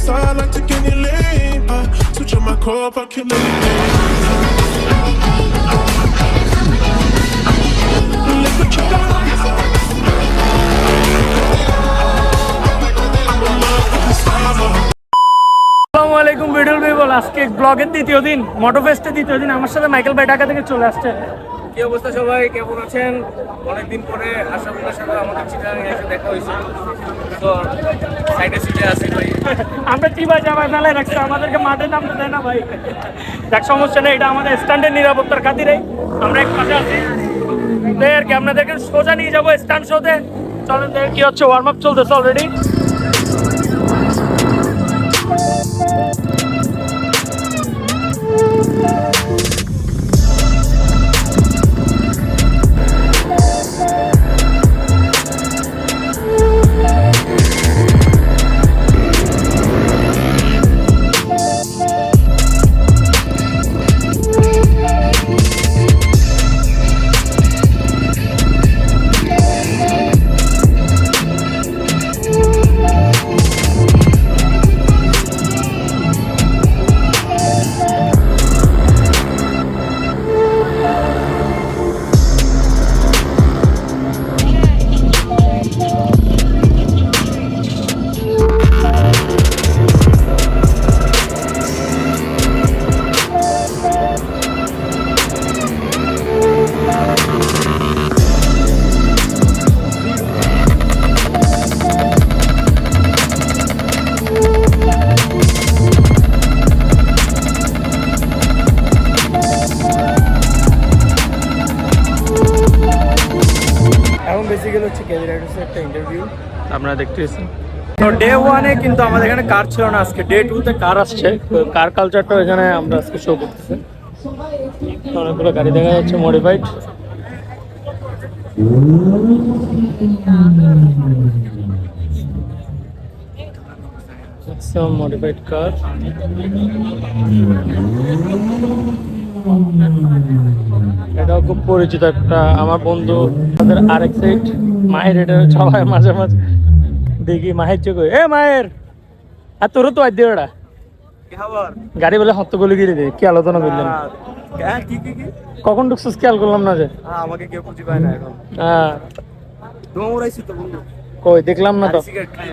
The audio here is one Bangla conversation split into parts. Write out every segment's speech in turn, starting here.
side, like taking your lane. Switch on my core, I kill anything. Look what you done. আসসালামু আলাইকুম বিউটিফুল পিপল। আজকে ব্লগের দ্বিতীয় দিন, মোটো ফেস্টের দ্বিতীয় দিন। আমার সাথে মাইকেল ভাই ঢাকা থেকে চলে আসছে। কি অবস্থা সবাই, কেমন আছেন? অনেকদিন পরে আশরাফুলের সাথে আমাদের চিটাগাং এসে দেখা হয়েছে। তো সাইডে সিটে আছি ভাই। আমরা টিভাই জামায় ফেলায় রাখছি, আমাদেরকে মাঠে নামতে দেয় না ভাই। দেখ সমস্যা নেই, এটা আমাদের স্ট্যান্ডের নিরাপত্তার খাতিরেই আমরা এক পাশে আছি। আর কি আপনাদেরকে সোজা নিয়ে যাবো স্ট্যান্ড শোতে। চলেন দেখ কি হচ্ছে, ওয়ার্ম আপ চলতেছে অলরেডি। বেসিক্যালি হচ্ছে ক্যামেরাটার একটা ইন্টারভিউ আপনারা দেখতেছেন। তো ডে ওয়ানে কিন্তু আমাদের এখানে কার ছিল না, আজকে ডে টুতে কার আসছে। কার কালচারটা এখানে আমরা আজকে শো করতেছি। অনেকগুলো গাড়ি দেখা যাচ্ছে মডিফাইড। মডিফাইড কার। এটাও খুব পরিচিত একটা আমার বন্ধু, তাদের আরেক সাইড মায়ের। এটা সবাই মাঝে মাঝে দেখি মায়ের চোখে, এ মায়ের আর তোরও তো আদ্য ওটা গাড়ি বলে হত্য বলে গিয়ে দে। কি আলোচনা করলেন? কখন ঢুকছিস খেয়াল করলাম না যে আমাকে কেউ খুঁজে পায় না এখন। হ্যাঁ দৌড়াইছি তো বন্ধু, কই দেখলাম না তো। সিগারেট খাই।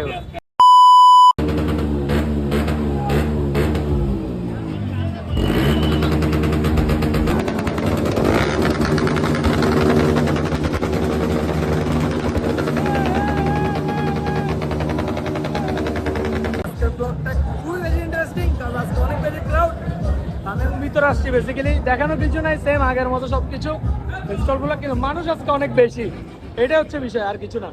ভিতরে আসছি বেসিক্যালি দেখানোর কিছু নাই, সেম আগের মতো সবকিছু স্টলগুলো, কিন্তু মানুষ আজকে অনেক বেশি। এটা হচ্ছে বিষয়, আর কিছু না।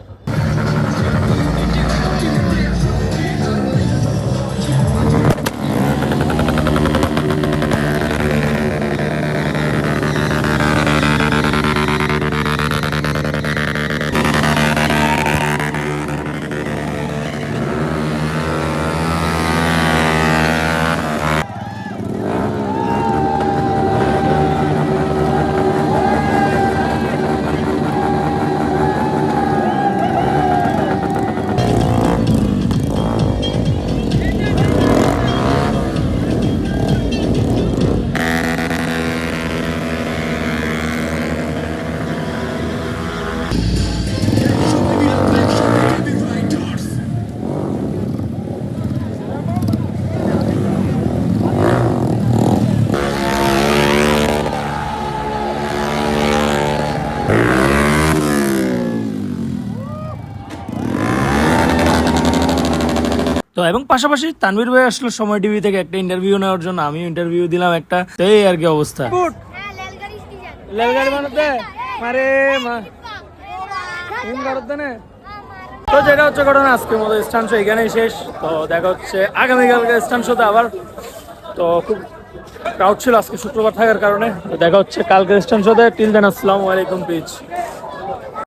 তো এবং পাশাপাশি তানভীর ভাই আসলে সময় টিভি থেকে একটা ইন্টারভিউ নেওয়ার জন্য, আমি ইন্টারভিউ দিলাম একটা। তো এই আর কি অবস্থা। রেলগাড়ি বানাতে মারে মা তো যেটা হচ্ছে ঘটনা, আজকের মতো স্টান শো এখানেই শেষ। তো দেখা হচ্ছে আগামীকালকে স্টান শোতে আবার। তো খুব ক্রাউড ছিল আজকে শুক্রবার থাকার কারণে। তো দেখা হচ্ছে কালকে স্টান শোতে। টিল দেন আসসালামু আলাইকুম পিচ।